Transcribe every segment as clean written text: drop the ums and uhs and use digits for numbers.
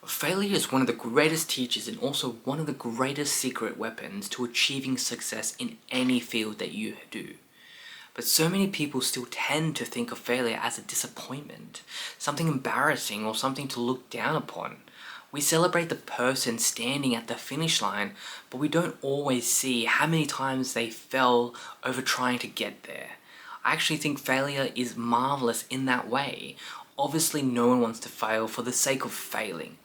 Failure is one of the greatest teachers and also one of the greatest secret weapons to achieving success in any field that you do. But so many people still tend to think of failure as a disappointment, something embarrassing or something to look down upon. We celebrate the person standing at the finish line, but we don't always see how many times they fell over trying to get there. I actually think failure is marvelous in that way. Obviously, no one wants to fail for the sake of failing.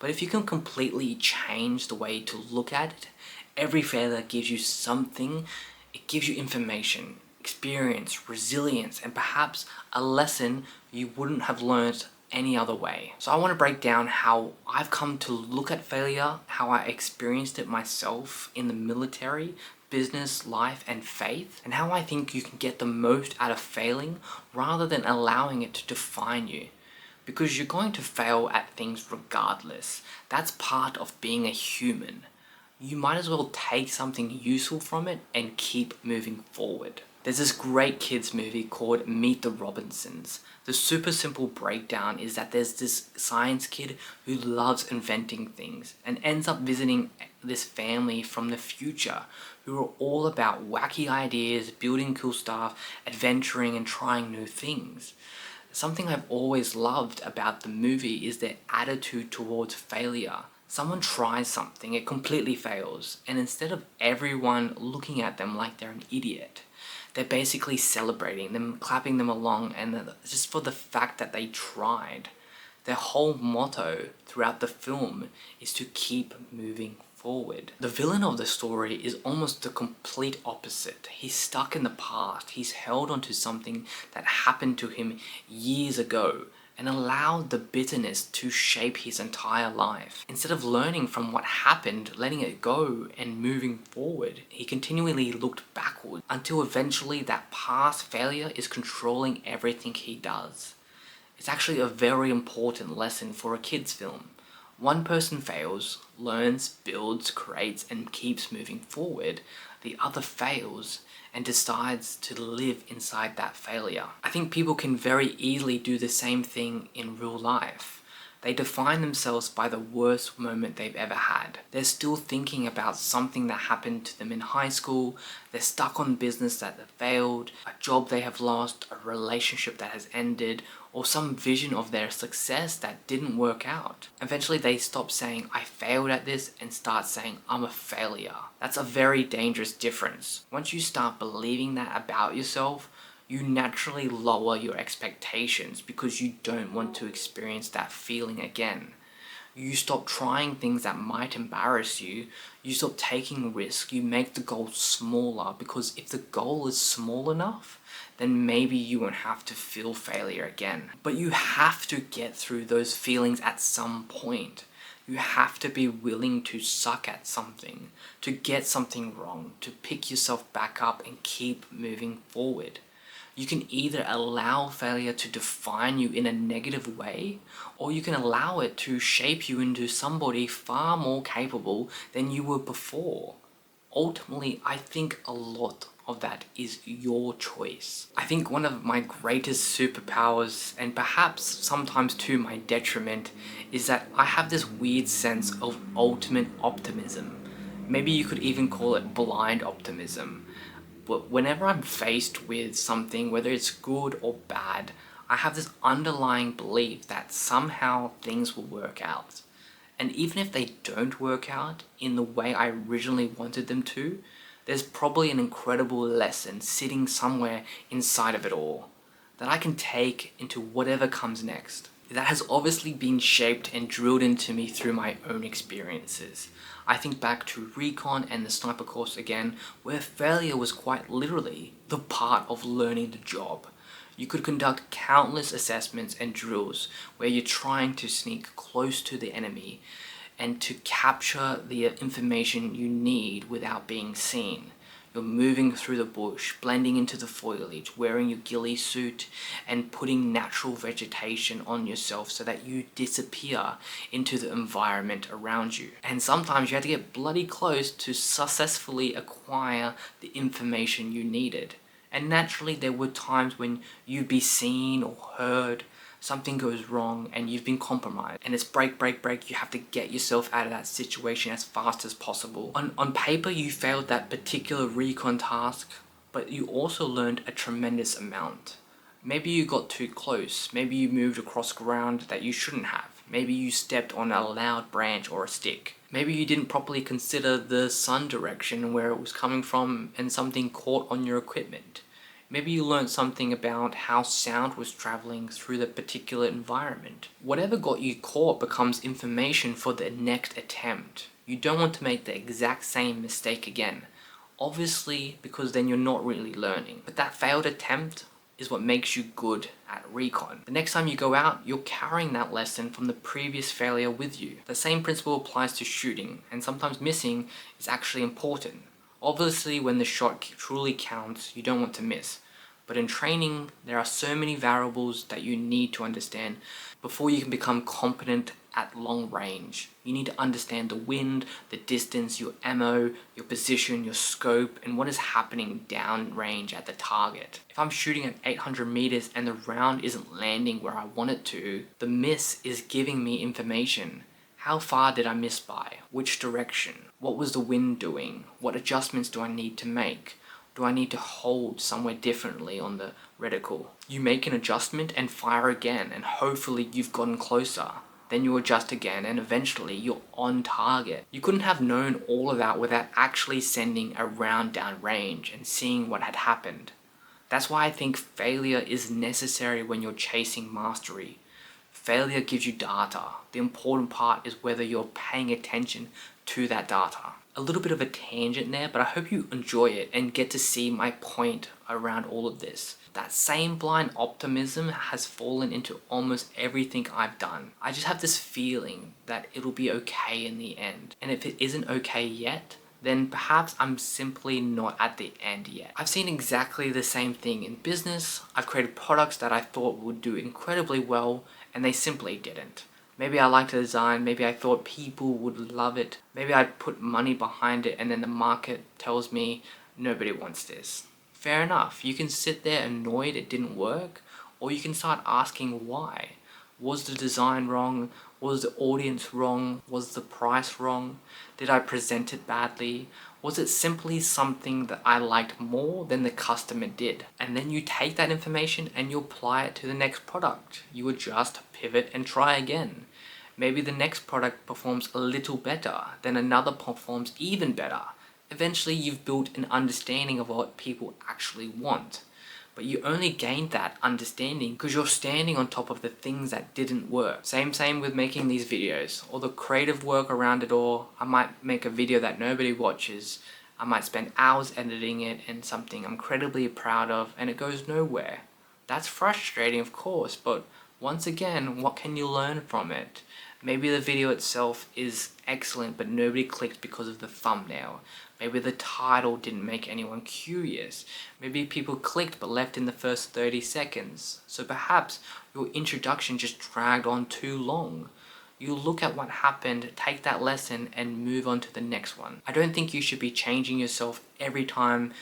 But if you can completely change the way to look at it, every failure gives you something. It gives you information, experience, resilience, and perhaps a lesson you wouldn't have learned any other way. So I want to break down how I've come to look at failure, how I experienced it myself in the military, business, life, and faith, and how I think you can get the most out of failing rather than allowing it to define you. Because you're going to fail at things regardless. That's part of being a human. You might as well take something useful from it and keep moving forward. There's this great kids movie called Meet the Robinsons. The super simple breakdown is that there's this science kid who loves inventing things and ends up visiting this family from the future who are all about wacky ideas, building cool stuff, adventuring and trying new things. Something I've always loved about the movie is their attitude towards failure. Someone tries something, it completely fails, and instead of everyone looking at them like they're an idiot, they're basically celebrating them, clapping them along, and just for the fact that they tried. Their whole motto throughout the film is to keep moving forward. The villain of the story is almost the complete opposite. He's stuck in the past. He's held onto something that happened to him years ago and allowed the bitterness to shape his entire life. Instead of learning from what happened, letting it go and moving forward, he continually looked backward until eventually that past failure is controlling everything he does. It's actually a very important lesson for a kids' film. One person fails, learns, builds, creates, and keeps moving forward. The other fails and decides to live inside that failure. I think people can very easily do the same thing in real life. They define themselves by the worst moment they've ever had. They're still thinking about something that happened to them in high school. They're stuck on business that failed, a job they have lost, a relationship that has ended, or some vision of their success that didn't work out. Eventually they stop saying, I failed at this, and start saying, I'm a failure. That's a very dangerous difference. Once you start believing that about yourself, you naturally lower your expectations because you don't want to experience that feeling again. You stop trying things that might embarrass you. You stop taking risks. You make the goal smaller because if the goal is small enough, then maybe you won't have to feel failure again. But you have to get through those feelings at some point. You have to be willing to suck at something, to get something wrong, to pick yourself back up and keep moving forward. You can either allow failure to define you in a negative way, or you can allow it to shape you into somebody far more capable than you were before. Ultimately, I think a lot of that is your choice. I think one of my greatest superpowers, and perhaps sometimes to my detriment, is that I have this weird sense of ultimate optimism. Maybe you could even call it blind optimism. But whenever I'm faced with something, whether it's good or bad, I have this underlying belief that somehow things will work out. And even if they don't work out in the way I originally wanted them to, there's probably an incredible lesson sitting somewhere inside of it all that I can take into whatever comes next. That has obviously been shaped and drilled into me through my own experiences. I think back to recon and the sniper course again, where failure was quite literally the part of learning the job. You could conduct countless assessments and drills where you're trying to sneak close to the enemy and to capture the information you need without being seen. You're moving through the bush, blending into the foliage, wearing your ghillie suit and putting natural vegetation on yourself so that you disappear into the environment around you. And sometimes you had to get bloody close to successfully acquire the information you needed. And naturally there were times when you'd be seen or heard, something goes wrong and you've been compromised and it's break, break, break. You have to get yourself out of that situation as fast as possible. On paper, you failed that particular recon task, but you also learned a tremendous amount. Maybe you got too close. Maybe you moved across ground that you shouldn't have. Maybe you stepped on a loud branch or a stick. Maybe you didn't properly consider the sun direction and where it was coming from and something caught on your equipment. Maybe you learned something about how sound was traveling through the particular environment. Whatever got you caught becomes information for the next attempt. You don't want to make the exact same mistake again. Obviously, because then you're not really learning. But that failed attempt is what makes you good at recon. The next time you go out, you're carrying that lesson from the previous failure with you. The same principle applies to shooting, and sometimes missing is actually important. Obviously, when the shot truly counts, you don't want to miss. But in training, there are so many variables that you need to understand before you can become competent at long range. You need to understand the wind, the distance, your ammo, your position, your scope, and what is happening down range at the target. If I'm shooting at 800 meters and the round isn't landing where I want it to, the miss is giving me information. How far did I miss by? Which direction? What was the wind doing? What adjustments do I need to make? Do I need to hold somewhere differently on the reticle? You make an adjustment and fire again, and hopefully you've gotten closer. Then you adjust again, and eventually you're on target. You couldn't have known all of that without actually sending a round down range and seeing what had happened. That's why I think failure is necessary when you're chasing mastery. Failure gives you data. The important part is whether you're paying attention to that data. A little bit of a tangent there, but I hope you enjoy it and get to see my point around all of this. That same blind optimism has fallen into almost everything I've done. I just have this feeling that it'll be okay in the end. And if it isn't okay yet, then perhaps I'm simply not at the end yet. I've seen exactly the same thing in business. I've created products that I thought would do incredibly well, and they simply didn't. Maybe I liked the design, maybe I thought people would love it, maybe I'd put money behind it and then the market tells me nobody wants this. Fair enough, you can sit there annoyed it didn't work, or you can start asking why. Was the design wrong? Was the audience wrong? Was the price wrong? Did I present it badly? Was it simply something that I liked more than the customer did? And then you take that information and you apply it to the next product. You adjust, pivot, and try again. Maybe the next product performs a little better, then another performs even better. Eventually you've built an understanding of what people actually want. But you only gained that understanding because you're standing on top of the things that didn't work. Same with making these videos, or the creative work around it all. I might make a video that nobody watches. I might spend hours editing it and something I'm incredibly proud of, and it goes nowhere. That's frustrating, of course, but once again, what can you learn from it? Maybe the video itself is excellent, but nobody clicked because of the thumbnail. Maybe the title didn't make anyone curious. Maybe people clicked but left in the first 30 seconds. So perhaps your introduction just dragged on too long. You look at what happened, take that lesson, and move on to the next one. I don't think you should be changing yourself every time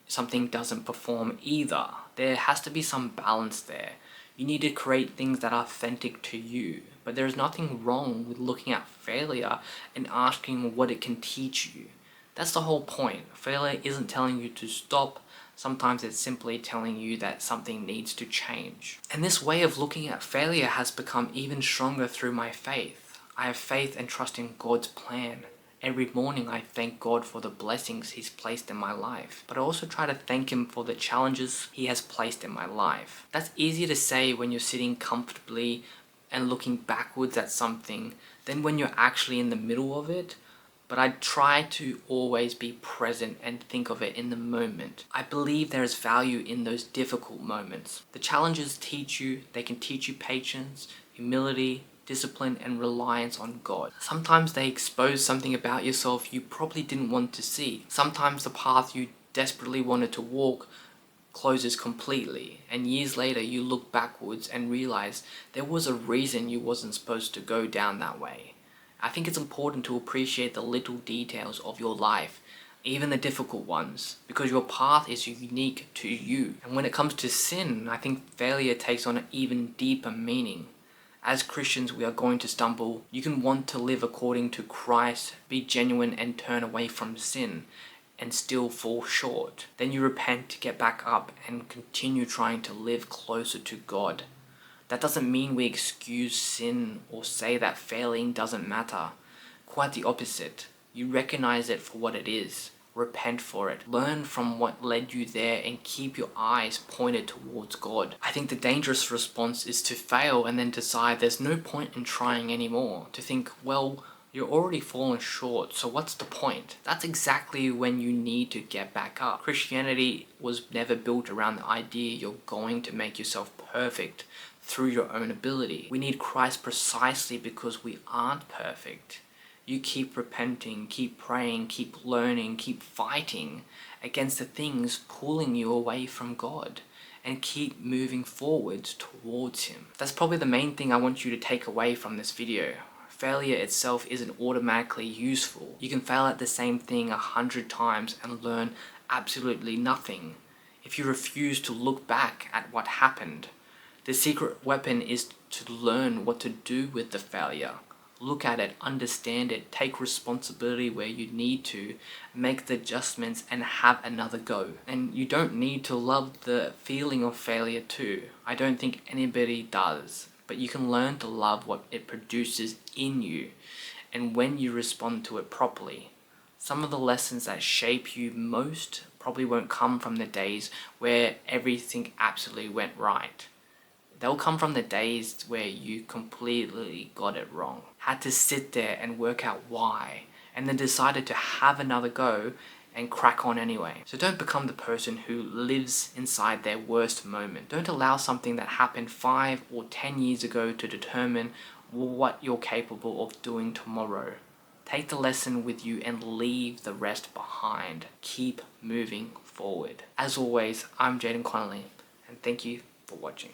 something doesn't perform either. There has to be some balance there. You need to create things that are authentic to you. But there's nothing wrong with looking at failure and asking what it can teach you. That's the whole point. Failure isn't telling you to stop. Sometimes it's simply telling you that something needs to change. And this way of looking at failure has become even stronger through my faith. I have faith and trust in God's plan. Every morning I thank God for the blessings He's placed in my life, but I also try to thank Him for the challenges He has placed in my life. That's easier to say when you're sitting comfortably and looking backwards at something than when you're actually in the middle of it. But I try to always be present and think of it in the moment. I believe there is value in those difficult moments. The challenges teach you, they can teach you patience, humility, discipline, and reliance on God. Sometimes they expose something about yourself you probably didn't want to see. Sometimes the path you desperately wanted to walk closes completely, and years later you look backwards and realize there was a reason you wasn't supposed to go down that way. I think it's important to appreciate the little details of your life even the difficult ones, because your path is unique to you. And when it comes to sin, I think failure takes on an even deeper meaning. As Christians, we are going to stumble. You can want to live according to Christ, be genuine and turn away from sin, and still fall short. Then you repent to get back up and continue trying to live closer to God. That doesn't mean we excuse sin or say that failing doesn't matter. Quite the opposite. You recognize it for what it is. Repent for it. Learn from what led you there and keep your eyes pointed towards God. I think the dangerous response is to fail and then decide there's no point in trying anymore. To think, well, you're already fallen short, so what's the point? That's exactly when you need to get back up. Christianity was never built around the idea you're going to make yourself perfect through your own ability. We need Christ precisely because we aren't perfect. You keep repenting, keep praying, keep learning, keep fighting against the things pulling you away from God, and keep moving forwards towards Him. That's probably the main thing I want you to take away from this video. Failure itself isn't automatically useful. You can fail at the same thing 100 times and learn absolutely nothing if you refuse to look back at what happened. The secret weapon is to learn what to do with the failure. Look at it, understand it, take responsibility where you need to, make the adjustments and have another go. And you don't need to love the feeling of failure too. I don't think anybody does. But you can learn to love what it produces in you and when you respond to it properly. Some of the lessons that shape you most probably won't come from the days where everything absolutely went right. They'll come from the days where you completely got it wrong, had to sit there and work out why, and then decided to have another go and crack on anyway. So don't become the person who lives inside their worst moment. Don't allow something that happened 5 or 10 years ago to determine what you're capable of doing tomorrow. Take the lesson with you and leave the rest behind. Keep moving forward. As always, I'm Jaden Connolly, and thank you for watching.